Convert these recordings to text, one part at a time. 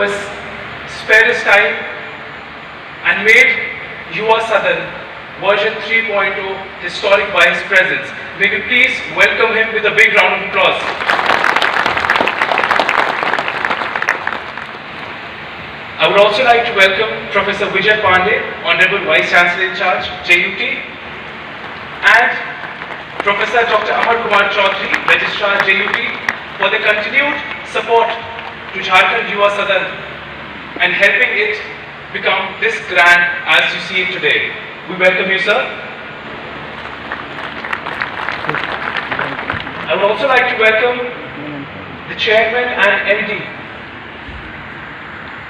was spared his time and made Yuva Sadan version 3.0 historic by his presence. May we please welcome him with a big round of applause. I would also like to welcome Professor Vijay Pandey, Honorable Vice Chancellor in Charge, JUT, and Professor Dr. Amar Kumar Chaudhary, Registrar, JUT, for their continued support to Jharkhand Yuva Sadan and helping it become this grand as you see it today. We welcome you, sir. I would also like to welcome the Chairman and MD,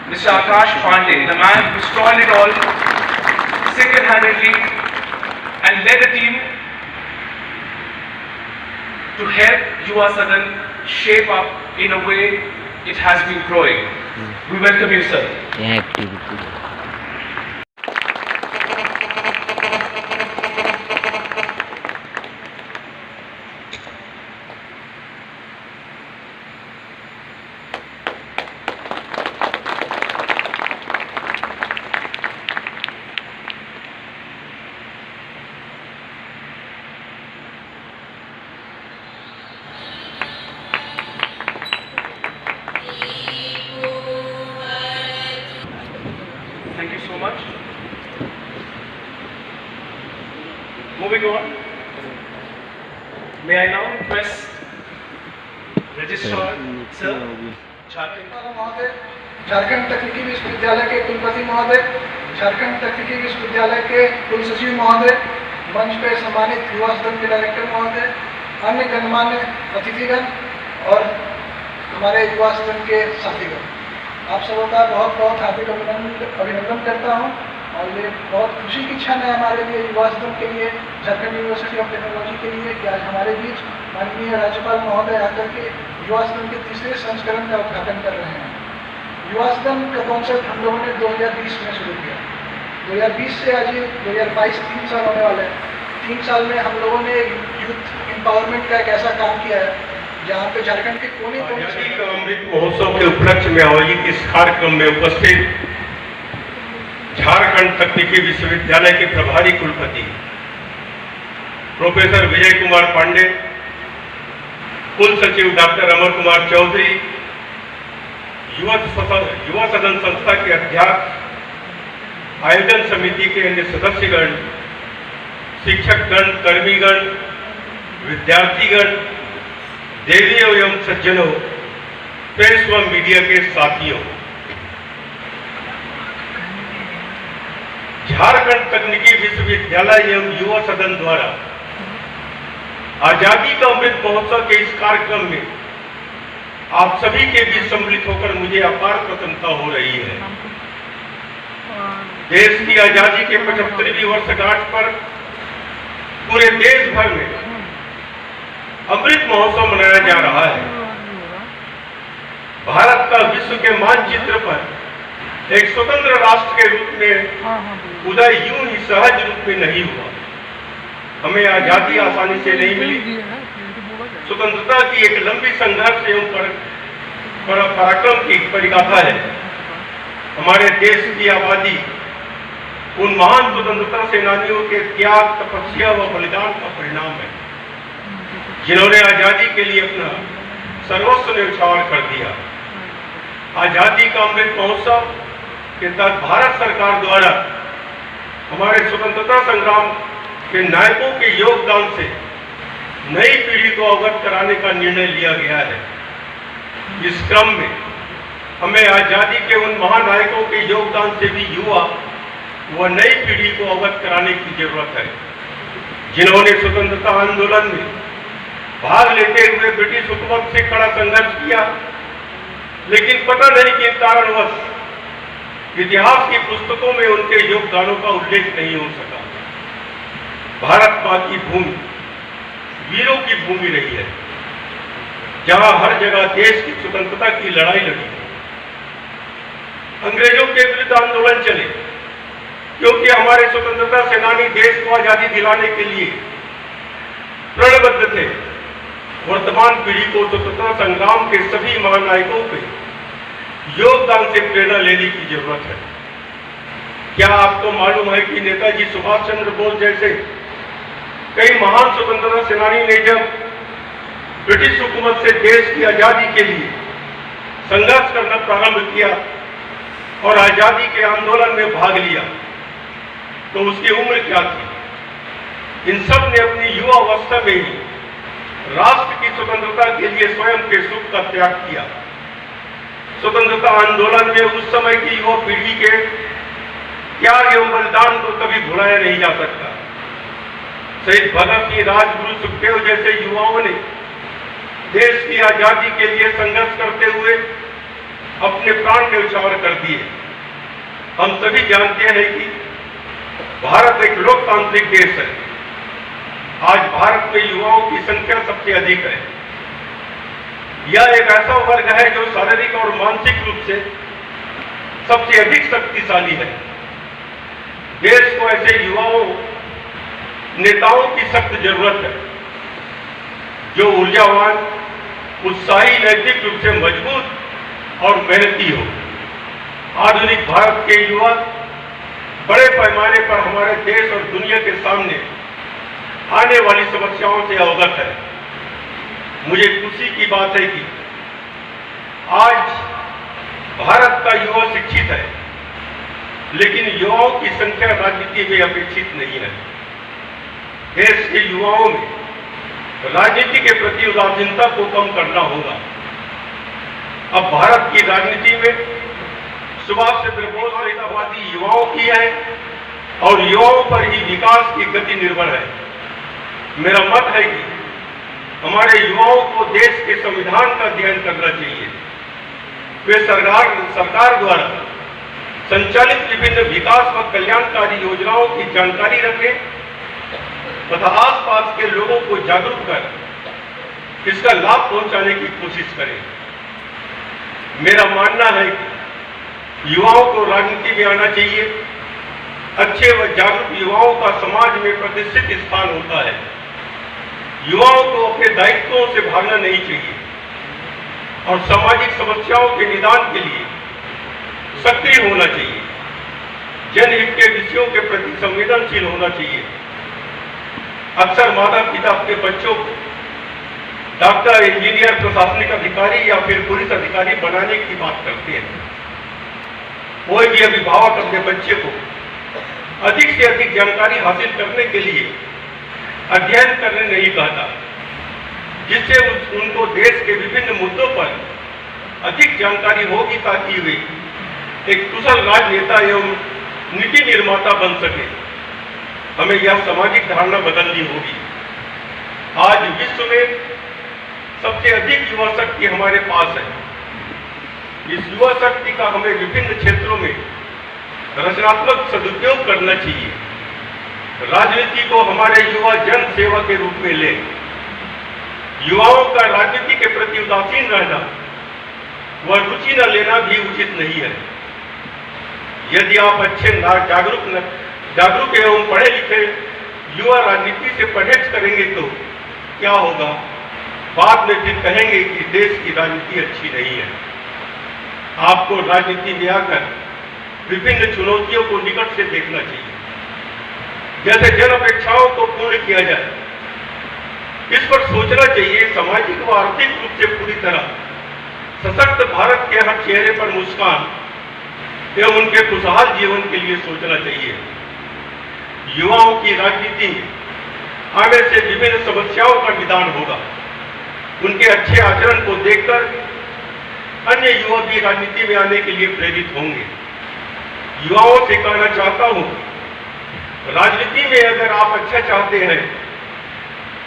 Mr. Akash Pandey, the man who stalled it all single-handedly and led a team to help Yuva Sadan shape up in a way it has been growing. We welcome you, sir. Thank you so much. Moving on, may I now request Registrar Sir Jharkhand तकनीकी विश्वविद्यालय के कुलपति महोदय, झारखंड तकनीकी विश्वविद्यालय के कुल सचिव महोदय, मंच पे सम्मानित युवा सदन के डायरेक्टर महोदय, अन्य गणमान्य अतिथिगण और हमारे युवा सदन के साथीगण, आप सबों का बहुत बहुत हार्दिक अभिनंदन करता हूं। और ये बहुत खुशी की क्षण है हमारे लिए, युवा सदन के लिए, झारखंड यूनिवर्सिटी ऑफ टेक्नोलॉजी के लिए कि आज हमारे बीच माननीय राज्यपाल महोदय आकर के युवा सदन के तीसरे संस्करण का उद्घाटन कर रहे हैं। युवा सदन का कॉन्सेप्ट हम लोगों ने 2020 में शुरू किया। 2020 से आज 2022 3 साल होने वाले हैं। 3 साल में हम लोगों ने यूथ एम्पावरमेंट का एक ऐसा काम किया है जहाँ पे झारखंड के कोने कोने से अमृत महोत्सव के उपलक्ष्य में आयोजित इस कार्यक्रम में उपस्थित झारखंड तकनीकी विश्वविद्यालय के प्रभारी कुलपति प्रोफेसर विजय कुमार पांडे, कुल सचिव डॉक्टर अमर कुमार चौधरी, युवा सदन संस्था के अध्यक्ष, आयोजन समिति के अन्य सदस्यगण, शिक्षकगण, कर्मीगण, विद्यार्थीगण, देवियों एवं सज्जनों, प्रेस व मीडिया के साथियों, झारखंड तकनीकी विश्वविद्यालय एवं युवा सदन द्वारा आजादी का अमृत महोत्सव के इस कार्यक्रम में आप सभी के बीच सम्मिलित होकर मुझे अपार प्रसन्नता हो रही है। देश की आजादी के 75वीं वर्षगांठ पर पूरे देश भर में अमृत महोत्सव मनाया जा रहा है। भारत का विश्व के मानचित्र पर एक स्वतंत्र राष्ट्र के रूप में उदय यूं ही सहज रूप में नहीं हुआ। हमें आजादी आसानी से नहीं मिली। स्वतंत्रता की एक लंबी संघर्ष एवं पराक्रम की परिगाथा है। हमारे देश की आबादी उन महान स्वतंत्रता सेनानियों के त्याग, तपस्या व बलिदान का परिणाम है, जिन्होंने आजादी के लिए अपना सर्वस्व न्यौछावर कर दिया। आजादी का अमृत महोत्सव के तहत भारत सरकार द्वारा हमारे स्वतंत्रता संग्राम के नायकों के योगदान से नई पीढ़ी को अवगत कराने का निर्णय लिया गया है। इस क्रम में हमें आजादी के उन महानायकों के योगदान से भी युवा व नई पीढ़ी को अवगत कराने की जरूरत है, जिन्होंने स्वतंत्रता आंदोलन में भाग लेते हुए ब्रिटिश हुकूमत से कड़ा संघर्ष किया, लेकिन पता नहीं किन कारणवश इतिहास की पुस्तकों में उनके योगदानों का उल्लेख नहीं हो सका। भारत मां की भूमि वीरों की भूमि रही है, जहां हर जगह देश की स्वतंत्रता की लड़ाई लड़ी। अंग्रेजों के विरुद्ध आंदोलन चले, क्योंकि हमारे स्वतंत्रता सेनानी देश को आजादी दिलाने के लिए प्रणबद्ध थे। वर्तमान पीढ़ी को स्वतंत्रता संग्राम के सभी महानायकों पे योगदान से प्रेरणा लेने की जरूरत है। क्या आपको मालूम है कि नेताजी सुभाष चंद्र बोस जैसे कई महान स्वतंत्रता सेनानी ने जब ब्रिटिश हुकूमत से देश की आजादी के लिए संघर्ष करना प्रारंभ किया और आजादी के आंदोलन में भाग लिया तो उसकी उम्र क्या थी? इन सब ने अपनी युवा अवस्था में ही राष्ट्र की स्वतंत्रता के लिए स्वयं के सुख का त्याग किया। स्वतंत्रता आंदोलन में उस समय की युवा पीढ़ी के त्याग एवं बलिदान को कभी भुलाया नहीं जा सकता। शहीद भगत सिंह, राजगुरु, सुखदेव जैसे युवाओं ने देश की आजादी के लिए संघर्ष करते हुए अपने प्राण न्यौछावर कर दिए। हम सभी जानते हैं कि भारत एक लोकतांत्रिक देश है। आज भारत में युवाओं की संख्या सबसे अधिक है। यह एक ऐसा वर्ग है जो शारीरिक और मानसिक रूप से सबसे अधिक शक्तिशाली है। देश को ऐसे युवाओं, नेताओं की सख्त जरूरत है जो ऊर्जावान, उत्साही, नैतिक रूप से मजबूत और मेहनती हो। आधुनिक भारत के युवा बड़े पैमाने पर हमारे देश और दुनिया के सामने आने वाली समस्याओं से अवगत है। मुझे खुशी की बात है कि आज भारत का युवा शिक्षित है, लेकिन युवाओं की संख्या राजनीति में अपेक्षित नहीं है। देश के युवाओं में राजनीति के प्रति उदासीनता को कम करना होगा। अब भारत की राजनीति में सुभाष चंद्र बोस नेतावादी युवाओं की है और युवाओं पर ही विकास की गति निर्भर है। मेरा मत है कि हमारे युवाओं को देश के संविधान का अध्ययन करना चाहिए। वे सरकार द्वारा संचालित विभिन्न विकास व कल्याणकारी योजनाओं की जानकारी रखें तथा आसपास के लोगों को जागरूक कर इसका लाभ पहुंचाने की कोशिश करें। मेरा मानना है कि युवाओं को राजनीति में आना चाहिए। अच्छे व जागरूक युवाओं का समाज में प्रतिष्ठित स्थान होता है। युवाओं को अपने दायित्वों से भागना नहीं चाहिए और सामाजिक समस्याओं के निदान के लिए सक्रिय होना चाहिए। जनहित के विषयों के प्रति संवेदनशील होना चाहिए। अक्सर माता पिता अपने बच्चों को डॉक्टर, इंजीनियर, प्रशासनिक अधिकारी या फिर पुलिस अधिकारी बनाने की बात करते हैं। कोई भी अभिभावक अपने बच्चे को अधिक से अधिक जानकारी हासिल करने के लिए अध्ययन करने नहीं कहता, जिससे उनको देश के विभिन्न मुद्दों पर अधिक जानकारी होगी ताकि वे एक कुशल राजनेता एवं नीति निर्माता बन सके। हमें यह सामाजिक धारणा बदलनी होगी। आज विश्व में सबसे अधिक युवा शक्ति हमारे पास है। इस युवा शक्ति का हमें विभिन्न क्षेत्रों में रचनात्मक सदुपयोग करना चाहिए। राजनीति को हमारे युवा जन सेवा के रूप में ले। युवाओं का राजनीति के प्रति उदासीन रहना व रुचि न लेना भी उचित नहीं है। यदि आप अच्छे जागरूक एवं पढ़े लिखे युवा राजनीति से परहेज करेंगे तो क्या होगा? बाद में फिर कहेंगे कि देश की राजनीति अच्छी नहीं है। आपको राजनीति में आकर विभिन्न चुनौतियों को निकट से देखना चाहिए। जैसे जन अपेक्षाओं को पूर्ण किया जाए, इस पर सोचना चाहिए। सामाजिक व आर्थिक रूप से पूरी तरह सशक्त भारत के हर चेहरे पर मुस्कान एवं उनके खुशहाल जीवन के लिए सोचना चाहिए। युवाओं की राजनीति में आने से विभिन्न समस्याओं का निदान होगा। उनके अच्छे आचरण को देखकर अन्य युवा भी राजनीति में आने के लिए प्रेरित होंगे। युवाओं से कहना चाहता हूं, राजनीति में अगर आप अच्छा चाहते हैं,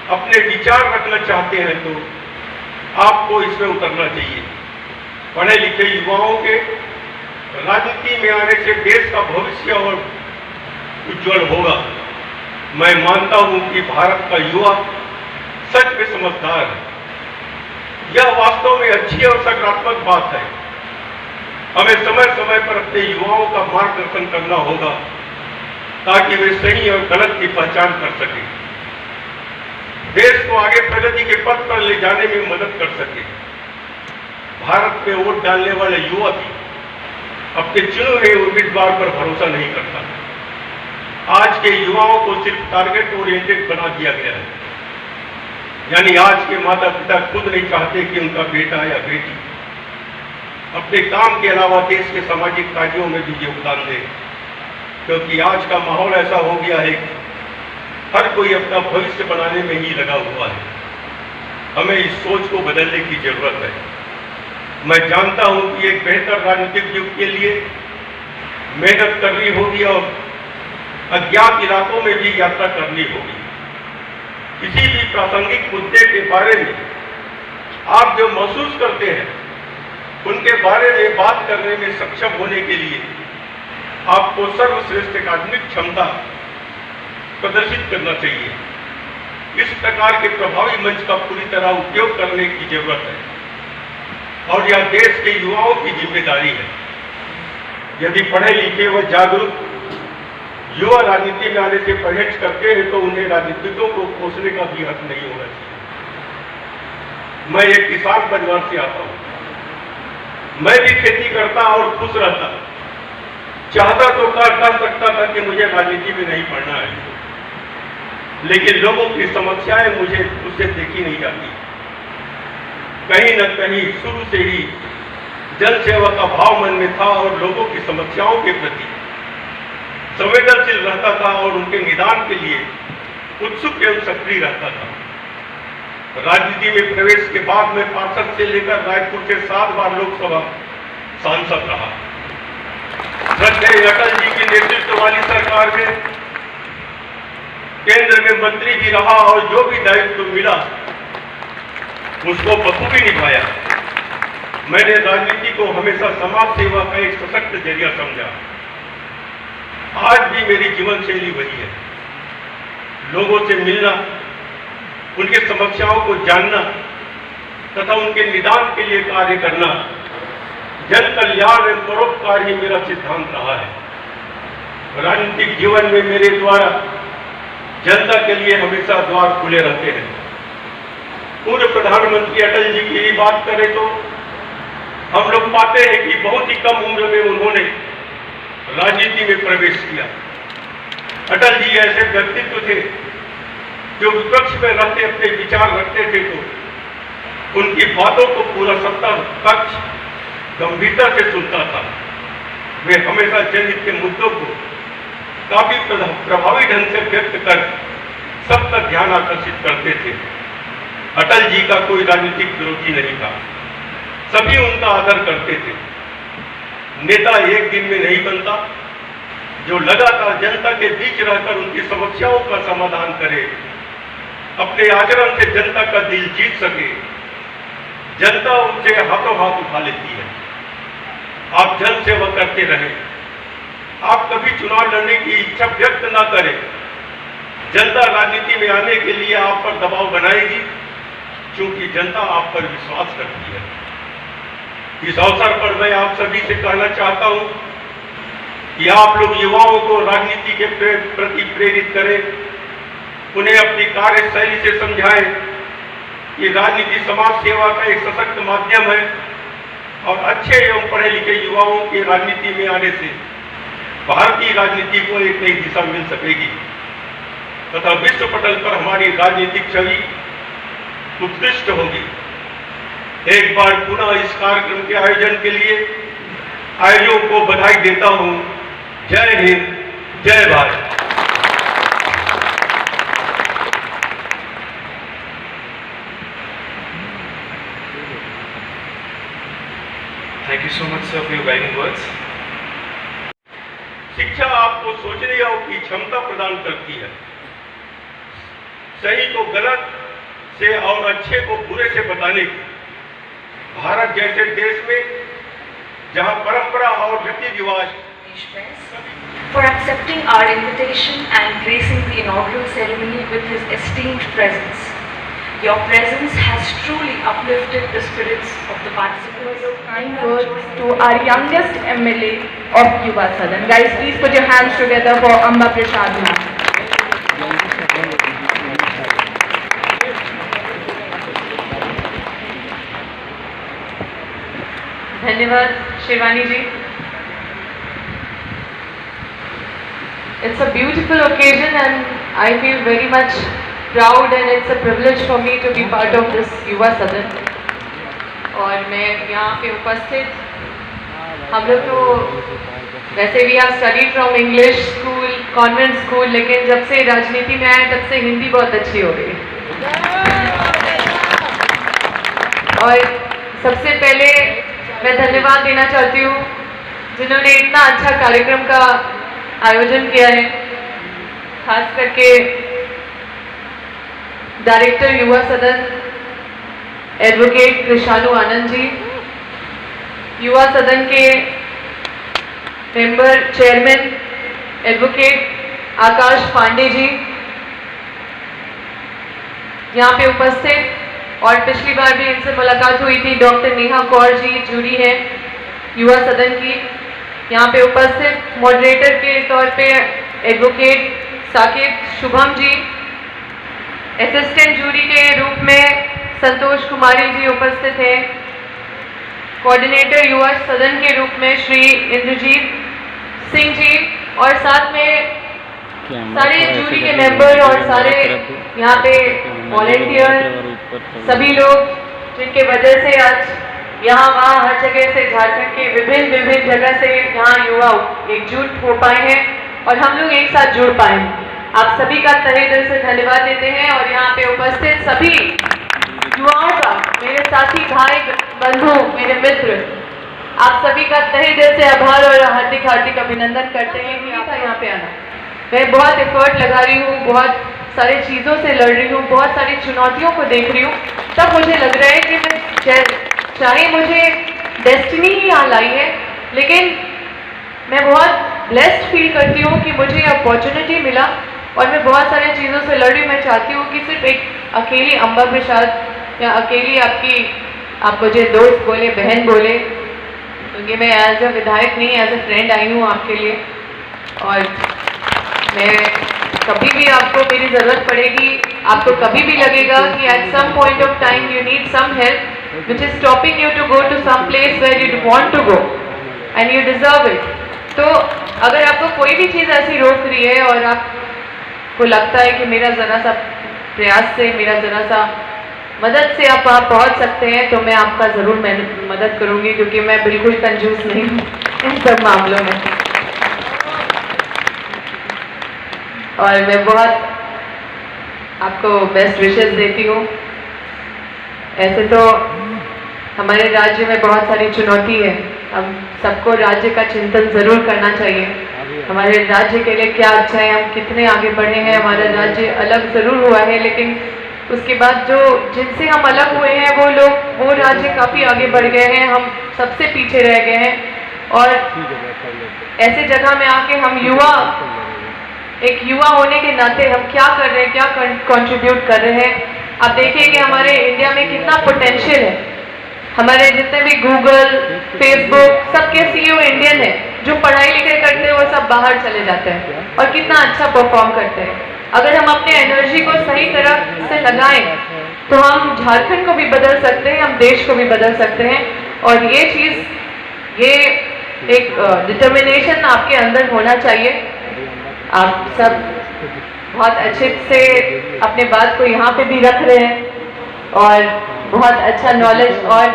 अपने विचार रखना चाहते हैं, तो आपको इसमें उतरना चाहिए। पढ़े लिखे युवाओं के राजनीति में आने से देश का भविष्य और उज्जवल होगा। मैं मानता हूं कि भारत का युवा सच में समझदार है। यह वास्तव में अच्छी और सकारात्मक बात है। हमें समय समय पर अपने युवाओं का मार्गदर्शन करना होगा ताकि वे सही और गलत की पहचान कर सकें, देश को आगे प्रगति के पथ पर ले जाने में मदद कर सके। भारत में वोट डालने वाले युवा भी अपने चुने हुए उम्मीदवार पर भरोसा नहीं करता। आज के युवाओं को सिर्फ टारगेट ओरिएंटेड बना दिया गया है, यानी आज के माता पिता खुद नहीं चाहते कि उनका बेटा या बेटी अपने काम के अलावा देश के सामाजिक कार्यों में भी योगदान दे, क्योंकि आज का माहौल ऐसा हो गया है कि हर कोई अपना भविष्य बनाने में ही लगा हुआ है। हमें इस सोच को बदलने की जरूरत है। मैं जानता हूं कि एक बेहतर राजनीतिक युग के लिए मेहनत करनी होगी और अज्ञात इलाकों में भी यात्रा करनी होगी। किसी भी प्रासंगिक मुद्दे के बारे में आप जो महसूस करते हैं उनके बारे में बात करने में सक्षम होने के लिए आपको सर्वश्रेष्ठ अकादमिक क्षमता प्रदर्शित करना चाहिए। इस प्रकार के प्रभावी मंच का पूरी तरह उपयोग करने की जरूरत है और यह देश के युवाओं की जिम्मेदारी है। यदि पढ़े लिखे व जागरूक युवा राजनीति में आने से परहेज करते हैं तो उन्हें राजनीतिकों को कोसने का भी हक नहीं होना चाहिए। मैं एक किसान परिवार से आता हूं। मैं भी खेती करता और खुश रहता। चाहता तो कर सकता था कि मुझे राजनीति में नहीं पढ़ना है, लेकिन लोगों की समस्याएं मुझे उससे देखी नहीं जाती। कहीं न कहीं शुरू से ही जन सेवा का भाव मन में था और लोगों की समस्याओं के प्रति संवेदनशील रहता था और उनके निदान के लिए उत्सुक एवं सक्रिय रहता था। राजनीति में प्रवेश के बाद में पार्षद से लेकर रायपुर से 7 बार लोकसभा सांसद रहा। श्रद्धेय अटल जी की नेतृत्व वाली सरकार में केंद्र में मंत्री भी रहा और जो भी दायित्व मिला उसको बखूबी निभाया। मैंने राजनीति को हमेशा समाज सेवा का एक सशक्त जरिया समझा। आज भी मेरी जीवन शैली वही है। लोगों से मिलना, उनके समस्याओं को जानना तथा उनके निदान के लिए कार्य करना, जन कल्याण एवं परोपकार ही मेरा सिद्धांत रहा है। राजनीतिक जीवन में मेरे द्वारा जनता के लिए हमेशा द्वार खुले रहते हैं। पूर्व प्रधानमंत्री अटल जी की ही बात करें तो हम लोग पाते हैं कि बहुत ही कम उम्र में उन्होंने राजनीति में प्रवेश किया। अटल जी ऐसे व्यक्तित्व थे जो विपक्ष में रहते अपने विचार रखते थे तो उनकी बातों को पूरा सत्ता पक्ष गंभीरता से सुनता था। वे हमेशा जनहित के मुद्दों को काफी प्रभावी ढंग से व्यक्त कर सबका ध्यान आकर्षित करते थे। अटल जी का कोई राजनीतिक विरोधी नहीं था, सभी उनका आदर करते थे। नेता एक दिन में नहीं बनता, जो लगातार जनता के बीच रहकर उनकी समस्याओं का समाधान करे, अपने आचरण से जनता का दिल जीत सके। जनता उनसे हाथों हाथ उठा लेती है। आप जन सेवा करते रहें। आप कभी चुनाव लड़ने की इच्छा व्यक्त न करें। जनता राजनीति में आने के लिए आप पर दबाव बनाएगी, क्योंकि जनता आप पर विश्वास करती है। इस अवसर पर मैं आप सभी से कहना चाहता हूं कि आप लोग युवाओं को राजनीति के प्रति प्रेरित करें, उन्हें अपनी कार्यशैली से समझाएं कि राजनीति समाज सेवा का एक सशक्त माध्यम है और अच्छे एवं पढ़े लिखे युवाओं के राजनीति में आने से भारतीय राजनीति को एक नई दिशा मिल सकेगी तथा विश्व पटल पर हमारी राजनीतिक छवि उत्कृष्ट होगी। एक बार पुनः इस कार्यक्रम के आयोजन के लिए आयोजकों को बधाई देता हूं। जय हिंद, जय Bharat. Thank you so much, sir, for your guiding words. शिक्षा आपको सोचने की क्षमता प्रदान करती है, सही को गलत से और अच्छे को बुरे से बताने की। भारत जैसे देश में जहां परंपरा और रीति रिवाज for accepting our invitation and gracing the inaugural ceremony with his esteemed presence. Your presence has truly uplifted the spirits of the participants. Kind words to our youngest MLA of Yuva Sadan. Guys, please put your hands together for Amba Prasad. धन्यवाद शिवानी जी। It's a beautiful occasion and I feel very much proud and it's a privilege for me to be part of this युवा सदन। और मैं यहाँ पे उपस्थित, हम लोग तो वैसे भी have studied from English school, convent school, लेकिन जब से राजनीति में आए तब से हिंदी बहुत अच्छी हो गई। और सबसे पहले मैं धन्यवाद देना चाहती हूँ जिन्होंने इतना अच्छा कार्यक्रम का आयोजन किया है, खास करके डायरेक्टर युवा सदन एडवोकेट कृषाणु आनंद जी, युवा सदन के मेंबर चेयरमैन एडवोकेट आकाश पांडे जी यहाँ पे उपस्थित, और पिछली बार भी इनसे मुलाकात हुई थी। डॉक्टर नेहा कौर जी जूरी है युवा सदन की, यहाँ पे उपस्थित। मॉडरेटर के तौर पे advocate Saqib Shubham ji, assistant jury के रूप में संतोष कुमारी जी उपस्थित हैं। कोऑर्डिनेटर युवा सदन के रूप में श्री इंद्रजीत सिंह जी, और साथ में सारे जूरी के मेंबर और सारे यहाँ पे वॉलेंटियर, सभी लोग जिनके वजह से आज यहाँ वहाँ हर जगह से झारखंड के विभिन्न जगह से यहाँ युवा एकजुट हो पाए हैं और हम लोग एक साथ जुड़ पाए हैं। आप सभी का तहे दिल से धन्यवाद देते हैं और यहाँ पे उपस्थित सभी युवाओं का, मेरे साथी भाई बंधु, मेरे मित्र, आप सभी का तहे दिल से आभार और हार्दिक अभिनंदन करते हैं कि आपका यहाँ पे आना। मैं बहुत एफर्ट लगा रही हूँ, बहुत सारी चीज़ों से लड़ रही हूँ, बहुत सारी चुनौतियों को देख रही हूँ, तब मुझे लग रहा है कि मैं चाहे मुझे डेस्टिनी ही यहाँ लाई है, लेकिन मैं बहुत ब्लेस्ड फील करती हूँ कि मुझे अपॉर्चुनिटी मिला और मैं बहुत सारी चीज़ों से लड़ रही हूँ। मैं चाहती हूँ कि सिर्फ एक अकेली अम्बा प्रसाद या अकेली आप मुझे दोस्त बोले, बहन बोले, क्योंकि मैं एज अ विधायक नहीं, एज अ फ्रेंड आई हूँ आपके लिए। और मैं कभी भी आपको मेरी ज़रूरत पड़ेगी, आपको कभी भी लगेगा कि at some point of time you need some help which is stopping you to go to some place where you want to go and you deserve it, तो अगर आपको कोई भी चीज़ ऐसी रोक रही है और आपको लगता है कि मेरा ज़रा सा प्रयास से, मेरा ज़रा सा मदद से आप पहुंच सकते हैं, तो मैं आपका ज़रूर मदद करूंगी, क्योंकि मैं बिल्कुल कंजूस नहीं हूँ इन सब मामलों में। और मैं बहुत आपको बेस्ट विशेस देती हूँ। ऐसे तो हमारे राज्य में बहुत सारी चुनौती है, हम सबको राज्य का चिंतन ज़रूर करना चाहिए। हमारे राज्य के लिए क्या अच्छा है, हम कितने आगे बढ़े हैं, हमारा राज्य अलग ज़रूर हुआ है, लेकिन उसके बाद जो जिनसे हम अलग हुए हैं वो लोग, वो राज्य काफ़ी आगे बढ़ गए हैं, हम सबसे पीछे रह गए हैं। और ऐसे जगह में आके हम एक युवा होने के नाते हम क्या कर रहे हैं, क्या कंट्रीब्यूट कर रहे हैं। आप देखिए कि हमारे इंडिया में कितना पोटेंशियल है, हमारे जितने भी गूगल, फेसबुक, सबके सीईओ इंडियन है, जो पढ़ाई लिखाई करते हैं वो सब बाहर चले जाते हैं और कितना अच्छा परफॉर्म करते हैं। अगर हम अपने एनर्जी को सही तरह से लगाएं तो हम झारखंड को भी बदल सकते हैं, हम देश को भी बदल सकते हैं। और ये चीज़, ये एक डिटर्मिनेशन आपके अंदर होना चाहिए। आप सब बहुत अच्छे से अपने बात को यहाँ पे भी रख रहे हैं और बहुत अच्छा नॉलेज और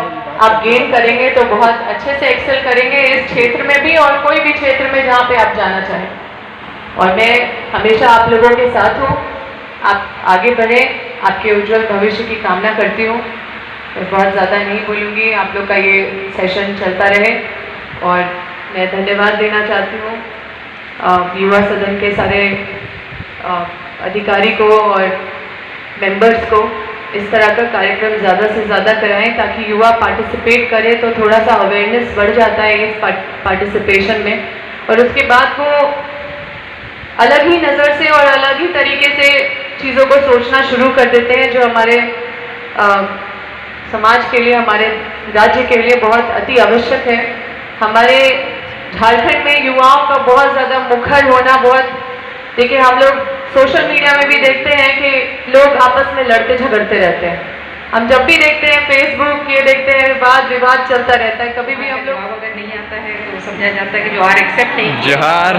आप गेन करेंगे तो बहुत अच्छे से एक्सेल करेंगे इस क्षेत्र में भी और कोई भी क्षेत्र में जहाँ पे आप जाना चाहें। और मैं हमेशा आप लोगों के साथ हूँ, आप आगे बढ़ें, आपके उज्जवल भविष्य की कामना करती हूँ। मैं बहुत ज़्यादा नहीं बोलूँगी, आप लोग का ये सेशन चलता रहे। और मैं धन्यवाद देना चाहती हूँ युवा सदन के सारे अधिकारी को और मेंबर्स को। इस तरह का कार्यक्रम ज़्यादा से ज़्यादा कराएं ताकि युवा पार्टिसिपेट करे, तो थोड़ा सा अवेयरनेस बढ़ जाता है इस पार्टिसिपेशन में, और उसके बाद वो अलग ही नज़र से और अलग ही तरीके से चीज़ों को सोचना शुरू कर देते हैं, जो हमारे समाज के लिए, हमारे राज्य के लिए बहुत अति आवश्यक है। हमारे झारखंड में युवाओं का बहुत ज़्यादा मुखर होना, बहुत, देखिए हम लोग सोशल मीडिया में भी देखते हैं कि लोग आपस में लड़ते झगड़ते रहते हैं। हम जब भी देखते हैं फेसबुक, ये देखते हैं वाद विवाद चलता रहता है। कभी भी हम लोग, अगर नहीं आता है तो समझा जाता है कि जो आर एक्सेप्ट नहीं जोहार।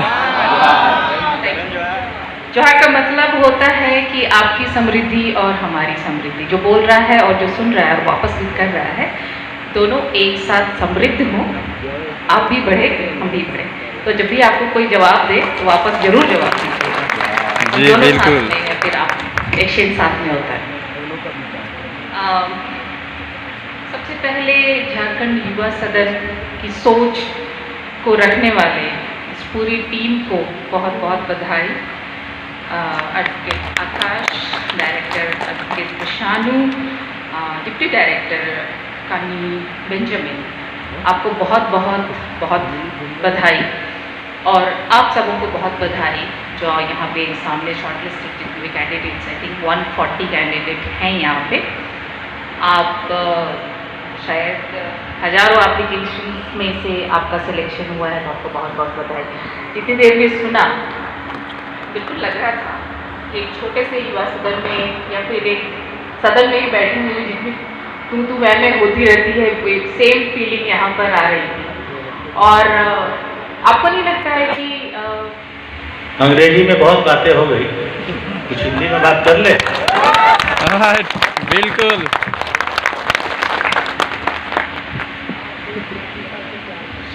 जोहार का मतलब होता है कि आपकी समृद्धि और हमारी समृद्धि, जो बोल रहा है और जो सुन रहा है और वापस भी कर रहा है, दोनों एक साथ समृद्ध हों। आप भी बढ़े, हम भी बढ़े। तो जब भी आपको कोई जवाब दे तो वापस जरूर जवाब दीजिएगा। जी, दोनों बिल्कुल। साथ में है, फिर आप एक्शन साथ में होता है। सबसे पहले झारखंड युवा सदन की सोच को रखने वाले इस पूरी टीम को बहुत बहुत बधाई। एडवोकेट आकाश, डायरेक्टर एडवोकेट प्रशानु, डिप्टी डायरेक्टर कानी बेंजामिन, आपको बहुत बहुत बहुत बधाई। और आप सबों को बहुत बधाई जो यहाँ पे सामने शॉर्टलिस्टेड जितने भी कैंडिडेट्स, आई थिंक 140 कैंडिडेट हैं यहाँ पे। आप शायद हजारों एप्लीकेशन में से आपका सिलेक्शन हुआ है, तो आपको बहुत बहुत बधाई। जितनी देर में सुना बिल्कुल लग रहा था कि एक छोटे से युवा सदन में या फिर एक सदन में ही बैठी हुई जितनी तू मैं होती रहती है, सेम फीलिंग यहाँ पर आ रही थी। और आपको नहीं लगता है कि अंग्रेजी में बहुत बातें हो गई, कुछ हिंदी में बात कर ले? बिल्कुल।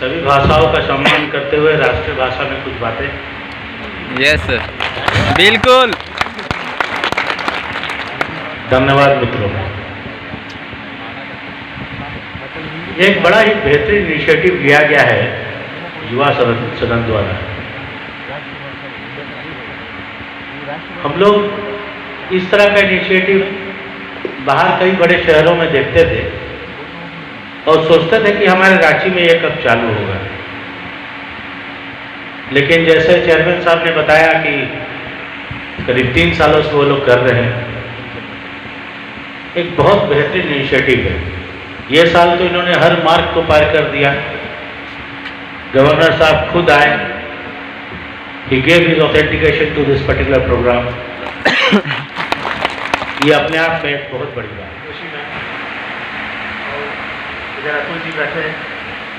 सभी भाषाओं का सम्मान करते हुए राष्ट्रीय भाषा में कुछ बातें। यस सर, बिल्कुल। धन्यवाद मित्रों। एक बड़ा ही बेहतरीन इनिशिएटिव लिया गया है युवा सदन द्वारा। हम लोग इस तरह का इनिशिएटिव बाहर कई बड़े शहरों में देखते थे और सोचते थे कि हमारे रांची में ये कब चालू होगा। लेकिन जैसे चेयरमैन साहब ने बताया कि करीब 3 सालों से वो लोग कर रहे हैं, एक बहुत बेहतरीन इनिशिएटिव है। ये साल तो इन्होंने हर मार्क को पार कर दिया। गवर्नर साहब खुद आए, he gave his authentication to this particular program। ये अपने आप में एक बहुत बड़ी बात है। इधर अतुल जी बैठे हैं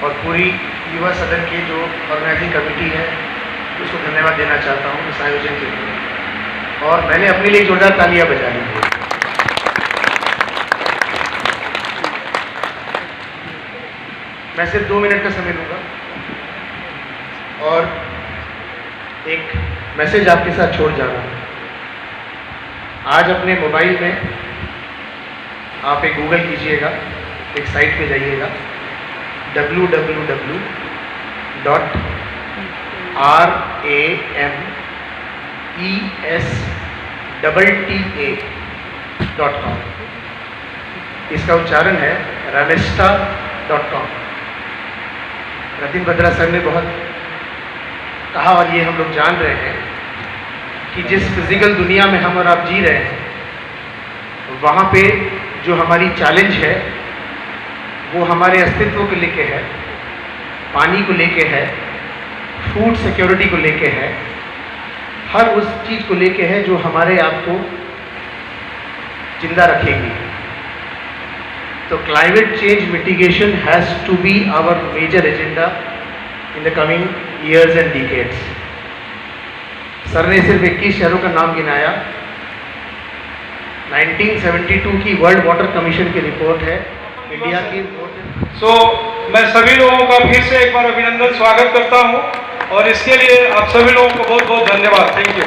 और पूरी युवा सदन की जो ऑर्गेनाइजिंग कमेटी है उसको धन्यवाद देना चाहता हूँ इस आयोजन के लिए। और मैंने अपने लिए जोरदार तालियां बजाई हैं। मैं सिर्फ 2 मिनट का समय लूँगा और एक मैसेज आपके साथ छोड़ जा रहा हूँ। आज अपने मोबाइल में आप एक गूगल कीजिएगा, एक साइट पे जाइएगा www.ramesta.com। इसका उच्चारण है ramesta.com। रतिन बत्रा सर ने बहुत कहा और ये हम लोग जान रहे हैं कि जिस फिजिकल दुनिया में हम और आप जी रहे हैं, वहाँ पे जो हमारी चैलेंज है वो हमारे अस्तित्व को लेके है, पानी को लेके है, फूड सिक्योरिटी को लेके है, हर उस चीज़ को लेके है जो हमारे आप को जिंदा रखेगी। तो climate change mitigation has to be our major agenda in the coming years and decades. Sir ने सिर्फ 21 शहरों का नाम गिनाया। 1972 की वर्ल्ड वाटर कमीशन की रिपोर्ट है, इंडिया की रिपोर्ट है। मैं सभी लोगों का फिर से एक बार अभिनंदन स्वागत करता हूं और इसके लिए आप सभी लोगों को बहुत बहुत धन्यवाद। Thank you.